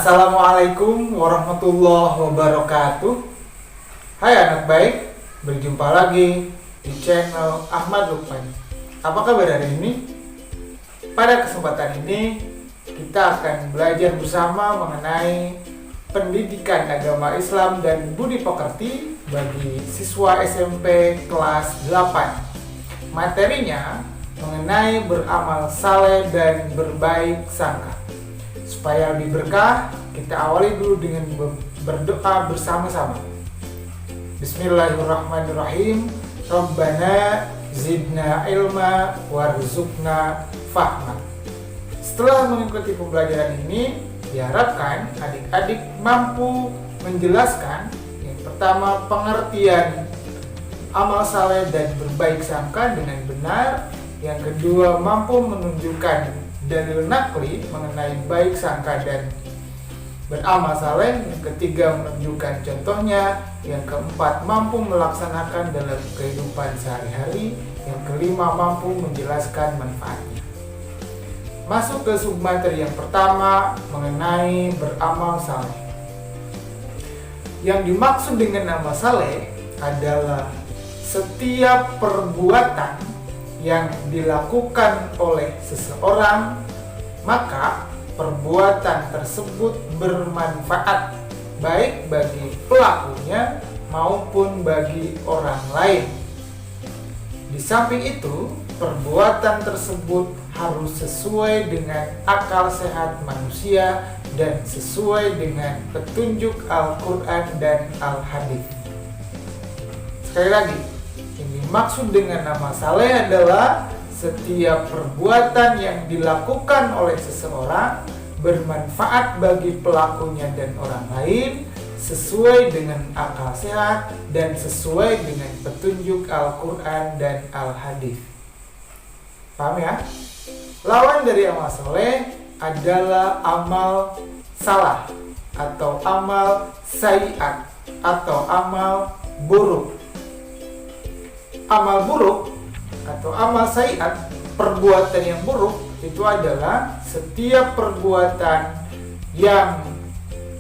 Assalamualaikum warahmatullahi wabarakatuh. Hai anak baik, berjumpa lagi di channel Ahmad Lukman. Apa kabar hari ini? Pada kesempatan ini kita akan belajar bersama mengenai pendidikan agama Islam dan budi pekerti bagi siswa SMP kelas 8. Materinya mengenai beramal saleh dan berbaik sangka. Supaya lebih berkah, kita awali dulu dengan berdoa bersama-sama. Bismillahirrahmanirrahim. Rabbana zidna ilma warzuqna fahma. Setelah mengikuti pembelajaran ini, diharapkan adik-adik mampu menjelaskan yang pertama pengertian amal saleh dan berbaik sangka dengan benar. Yang kedua, mampu menunjukkan dalil nakli mengenai baik sangka dan beramal saleh. Yang ketiga, menunjukkan contohnya. Yang keempat, mampu melaksanakan dalam kehidupan sehari-hari. Yang kelima, mampu menjelaskan manfaatnya. Masuk ke submateri yang pertama mengenai beramal saleh. Yang dimaksud dengan amal saleh adalah setiap perbuatan yang dilakukan oleh seseorang, maka perbuatan tersebut bermanfaat baik bagi pelakunya maupun bagi orang lain. Di samping itu, perbuatan tersebut harus sesuai dengan akal sehat manusia dan sesuai dengan petunjuk Al-Quran dan Al-Hadis. Sekali lagi, yang dimaksud dengan amal saleh adalah setiap perbuatan yang dilakukan oleh seseorang bermanfaat bagi pelakunya dan orang lain, sesuai dengan akal sehat dan sesuai dengan petunjuk Al-Quran dan Al-Hadis. Paham ya? Lawan dari amal saleh adalah amal salah atau amal sayyiat atau amal buruk. Amal buruk atau amal sayyiat, perbuatan yang buruk, itu adalah setiap perbuatan yang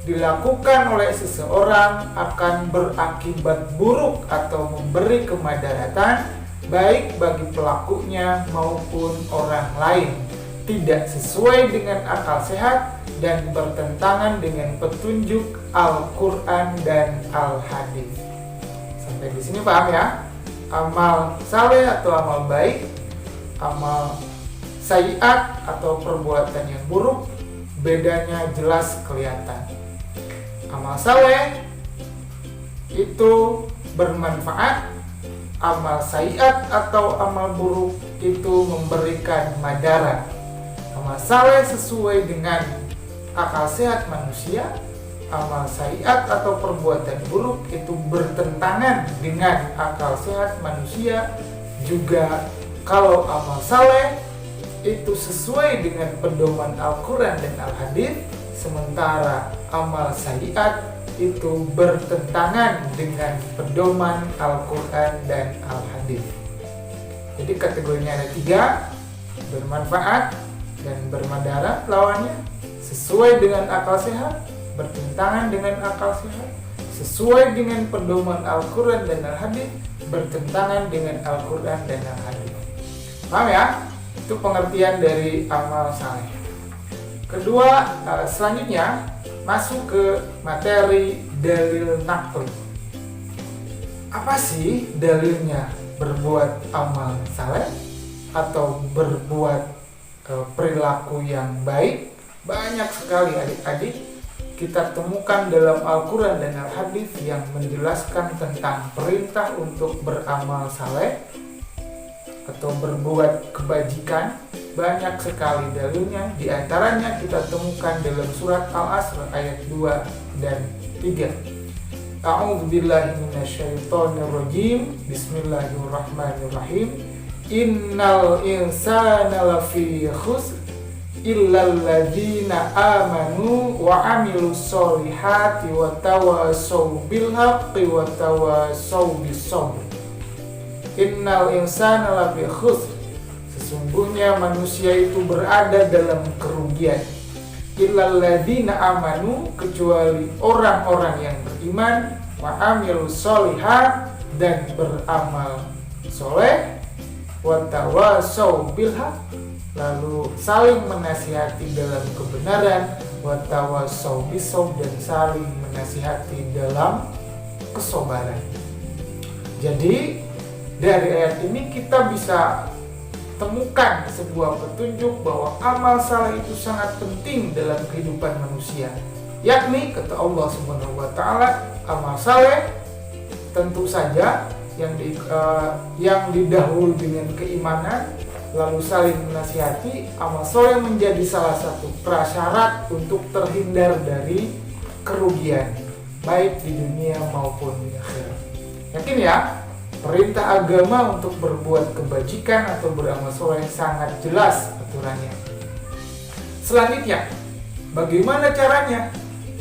dilakukan oleh seseorang akan berakibat buruk atau memberi kemadaratan baik bagi pelakunya maupun orang lain, tidak sesuai dengan akal sehat dan bertentangan dengan petunjuk Al-Quran dan Al-Hadis. Sampai di sini paham ya? Amal saleh atau amal baik, amal sayyiat atau perbuatan yang buruk, bedanya jelas kelihatan. Amal saleh itu bermanfaat, amal sayyiat atau amal buruk itu memberikan madarat. Amal saleh sesuai dengan akal sehat manusia, amal sayyiat atau perbuatan buruk itu bertentangan dengan akal sehat manusia. Juga kalau amal saleh itu sesuai dengan pedoman Al-Quran dan Al-Hadis, sementara amal sayyiat itu bertentangan dengan pedoman Al-Quran dan Al-Hadis. Jadi kategorinya ada 3, bermanfaat dan bermadarat lawannya, sesuai dengan akal sehat, bertentangan dengan akal sehat, sesuai dengan pedoman Al-Quran dan Al-Hadis, bertentangan dengan Al-Quran dan Al-Hadis. Paham ya? Itu pengertian dari amal saleh. Kedua, selanjutnya masuk ke materi dalil nakli. Apa sih dalilnya berbuat amal saleh atau berbuat perilaku yang baik? Banyak sekali adik-adik kita temukan dalam Al-Quran dan Al-Hadis yang menjelaskan tentang perintah untuk beramal saleh atau berbuat kebajikan. Banyak sekali dalilnya. Di antaranya kita temukan dalam surat Al-Asr ayat 2 dan 3. A'udzubillahi minasyaitonirrajim. Bismillahirrahmanirrahim. Innal insana lafi khusr illal ladzina amanu wa amilus solihati wa tawasaw bil haqqi wa tawasaw bis sabr. Innal insana lafi khusr. Sesungguhnya manusia itu berada dalam kerugian. illal ladzina amanu, kecuali orang-orang yang beriman, wa amilus sholihat, dan beramal soleh, wa tawassaw bil haq, lalu saling menasihati dalam kebenaran, wa tawassaw bis sabr, dan saling menasihati dalam kesabaran. Jadi dari ayat ini kita bisa temukan sebuah petunjuk bahwa amal saleh itu sangat penting dalam kehidupan manusia. Yakni kata Allah Subhanahu wa taala, amal saleh tentu saja yang didahului dengan keimanan, lalu saling menasihati. Amal soleh menjadi salah satu prasyarat untuk terhindar dari kerugian, baik di dunia maupun di akhirat. Yakin ya, perintah agama untuk berbuat kebajikan atau beramal soleh sangat jelas aturannya. Selanjutnya, bagaimana caranya?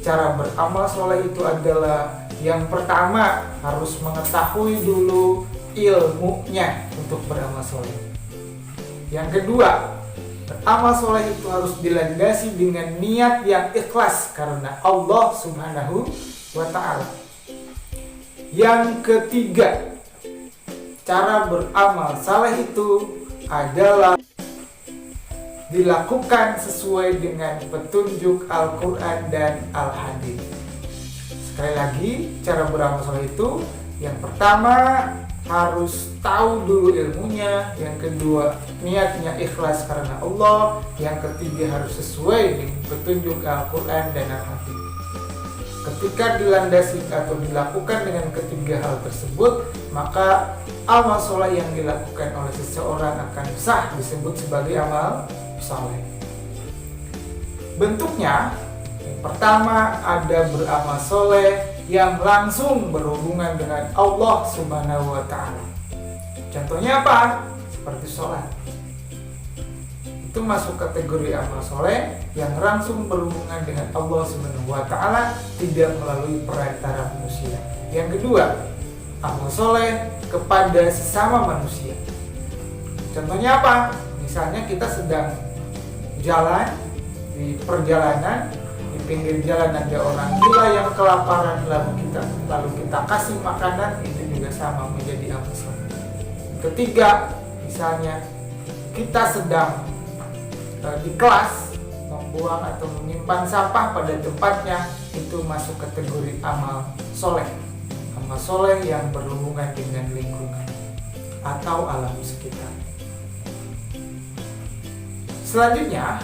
Cara beramal soleh itu adalah yang pertama, harus mengetahui dulu ilmunya untuk beramal soleh. Yang kedua, beramal soleh itu harus dilandasi dengan niat yang ikhlas karena Allah Subhanahu wa ta'ala. Yang ketiga, cara beramal saleh itu adalah dilakukan sesuai dengan petunjuk Al-Quran dan Al-Hadis. Sekali lagi, cara beramal soleh itu yang pertama harus tahu dulu ilmunya, yang kedua niatnya ikhlas karena Allah, yang ketiga harus sesuai dengan petunjuk Al-Quran dan Al-Hadis. Ketika dilandasi atau dilakukan dengan ketiga hal tersebut, maka amal soleh yang dilakukan oleh seseorang akan sah disebut sebagai amal soleh. Bentuknya, yang pertama ada beramal soleh yang langsung berhubungan dengan Allah Subhanahu wa ta'ala. Contohnya apa? Seperti sholat. Itu masuk kategori amal soleh yang langsung berhubungan dengan Allah Subhanahu wa ta'ala, tidak melalui perantara manusia. Yang kedua, amal soleh kepada sesama manusia. Contohnya apa? Misalnya kita sedang jalan di perjalanan, di pinggir jalan ada orang gila yang kelaparan, lalu kita kasih makanan, itu juga sama menjadi amal soleh. Ketiga, misalnya kita sedang di kelas membuang atau menyimpan sampah pada tempatnya, itu masuk kategori amal soleh. Amal soleh yang berhubungan dengan lingkungan atau alam sekitar. Selanjutnya,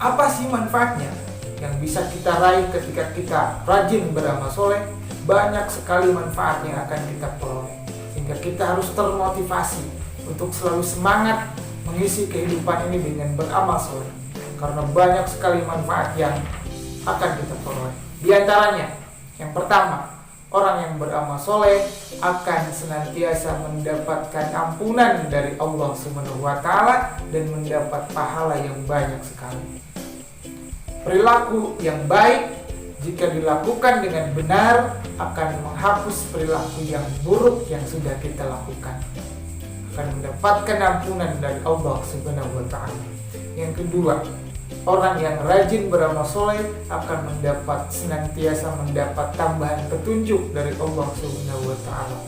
apa sih manfaatnya yang bisa kita raih ketika kita rajin beramal soleh? Banyak sekali manfaat yang akan kita peroleh, sehingga kita harus termotivasi untuk selalu semangat mengisi kehidupan ini dengan beramal soleh, karena banyak sekali manfaat yang akan kita peroleh. Di antaranya, yang pertama, orang yang beramal soleh akan senantiasa mendapatkan ampunan dari Allah Subhanahu wa ta'ala dan mendapat pahala yang banyak sekali. Perilaku yang baik jika dilakukan dengan benar akan menghapus perilaku yang buruk yang sudah kita lakukan, akan mendapatkan ampunan dari Allah Subhanahu wa ta'ala. Yang kedua, orang yang rajin beramal soleh akan senantiasa mendapat tambahan petunjuk dari Allah Subhanahu wa ta'ala.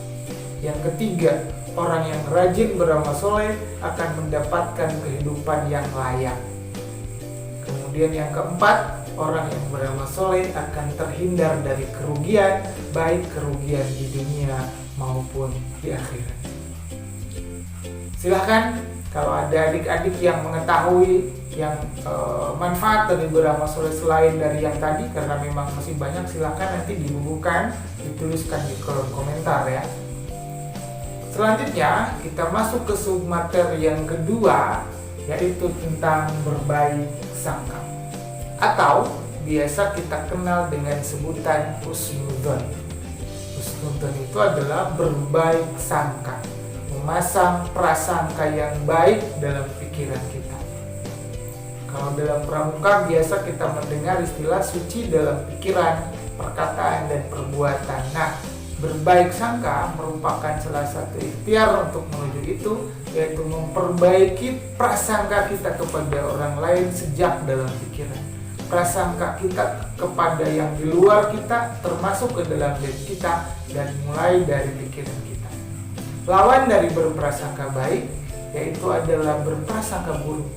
Yang ketiga, orang yang rajin beramal soleh akan mendapatkan kehidupan yang layak. Kemudian yang keempat, orang yang beramal soleh akan terhindar dari kerugian, baik kerugian di dunia maupun di akhirat. Silahkan kalau ada adik-adik yang mengetahui yang manfaat dari beramal soleh selain dari yang tadi, karena memang masih banyak, silahkan nanti dibubuhkan, dituliskan di kolom komentar ya. Selanjutnya kita masuk ke submateri yang kedua, yaitu tentang berbaik sangka, atau biasa kita kenal dengan sebutan husnudzon. Husnudzon itu adalah berbaik sangka, memasang prasangka yang baik dalam pikiran kita. Kalau dalam pramuka biasa kita mendengar istilah suci dalam pikiran, perkataan, dan perbuatan. Nah, berbaik sangka merupakan salah satu ikhtiar untuk menuju itu, yaitu memperbaiki prasangka kita kepada orang lain sejak dalam pikiran. Prasangka kita kepada yang di luar kita termasuk ke dalam diri kita, dan mulai dari pikiran kita. Lawan dari berprasangka baik yaitu adalah berprasangka buruk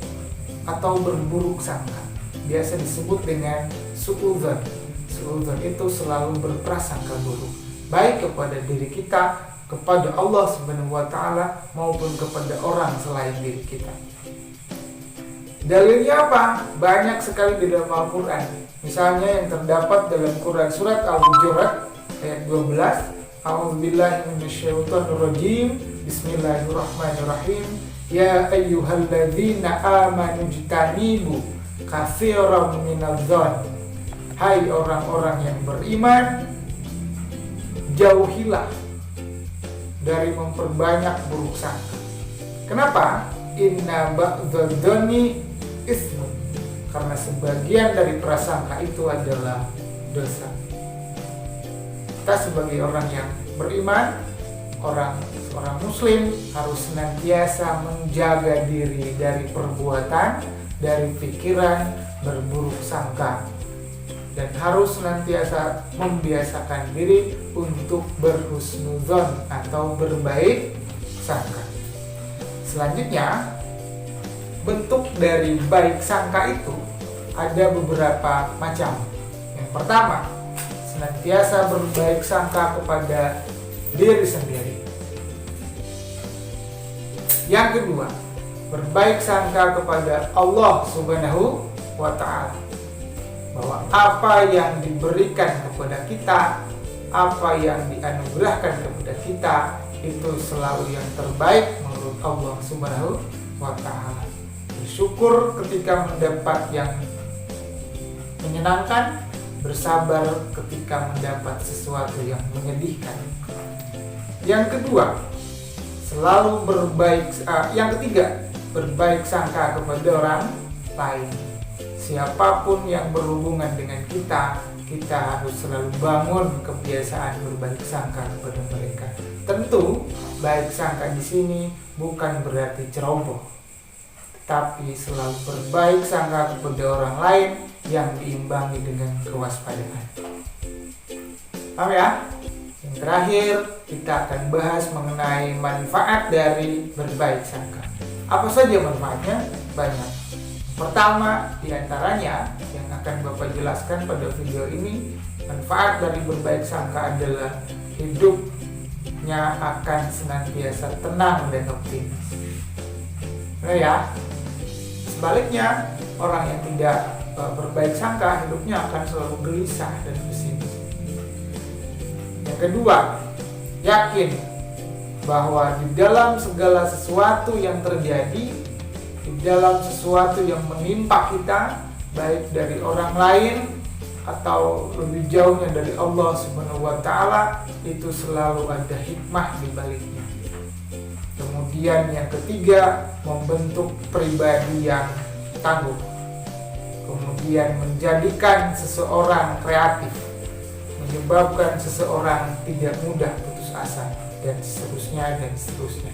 atau berburuk sangka. Biasa disebut dengan suudzon. Suudzon itu selalu berprasangka buruk, baik kepada diri kita, kepada Allah Subhanahu wa taala, maupun kepada orang selain diri kita. Dalilnya apa? Banyak sekali di dalam Al-Quran. Misalnya yang terdapat dalam Quran surat Al-Hujurat ayat 12. A'udzubillahi minasyaitonirrajim. Bismillahirrahmanirrahim. Ya ayyuhalladzina amanu jtanibu katsiran minadh-dhon. Hai orang-orang yang beriman, jauhilah dari memperbanyak buruk sangka. Kenapa? Inna ba'dzadh-dhonni ismun. Karena sebagian dari prasangka itu adalah dosa. Kita sebagai orang yang beriman, seorang muslim harus senantiasa menjaga diri dari perbuatan, dari pikiran berburuk sangka, dan harus senantiasa membiasakan diri untuk berhusnudzon atau berbaik sangka. Selanjutnya, bentuk dari baik sangka itu ada beberapa macam. Yang pertama, senantiasa berbaik sangka kepada diri sendiri. Yang kedua, berbaik sangka kepada Allah Subhanahu wa ta'ala, bahwa apa yang diberikan kepada kita, apa yang dianugerahkan kepada kita, itu selalu yang terbaik menurut Allah Subhanahu wa ta'ala. Bersyukur ketika mendapat yang menyenangkan, bersabar ketika mendapat sesuatu yang menyedihkan. Yang kedua, yang ketiga, berbaik sangka kepada orang lain. Siapapun yang berhubungan dengan kita, kita harus selalu bangun kebiasaan berbaik sangka kepada mereka. Tentu, baik sangka di sini bukan berarti ceroboh, tapi selalu berbaik sangka kepada orang lain yang diimbangi dengan kewaspadaan. Paham ya? Yang terakhir, kita akan bahas mengenai manfaat dari berbaik sangka. Apa saja manfaatnya? Banyak. Pertama, diantaranya yang akan Bapak jelaskan pada video ini, manfaat dari berbaik sangka adalah hidupnya akan senantiasa tenang dan optimis. Nah ya, sebaliknya, orang yang tidak berbaik sangka, hidupnya akan selalu gelisah dan pesimis. Yang kedua, yakin bahwa di dalam segala sesuatu yang terjadi, di dalam sesuatu yang menimpa kita, baik dari orang lain atau lebih jauhnya dari Allah Subhanahu wa ta'ala, itu selalu ada hikmah di baliknya. Kemudian yang ketiga, membentuk pribadi yang tangguh. Kemudian menjadikan seseorang kreatif, menyebabkan seseorang tidak mudah putus asa, dan seterusnya dan seterusnya.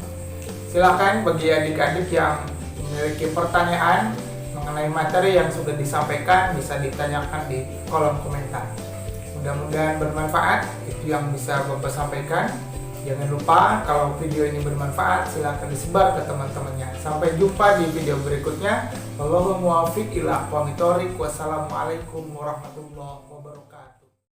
Silakan bagi adik-adik yang memiliki pertanyaan mengenai materi yang sudah disampaikan, bisa ditanyakan di kolom komentar. Mudah-mudahan bermanfaat. Itu yang bisa Bapak sampaikan. Jangan lupa kalau video ini bermanfaat, silakan disebar ke teman-temannya. Sampai jumpa di video berikutnya. Wallahul muwaffiq ila aqwamit thoriq. Wassalamualaikum warahmatullahi wabarakatuh.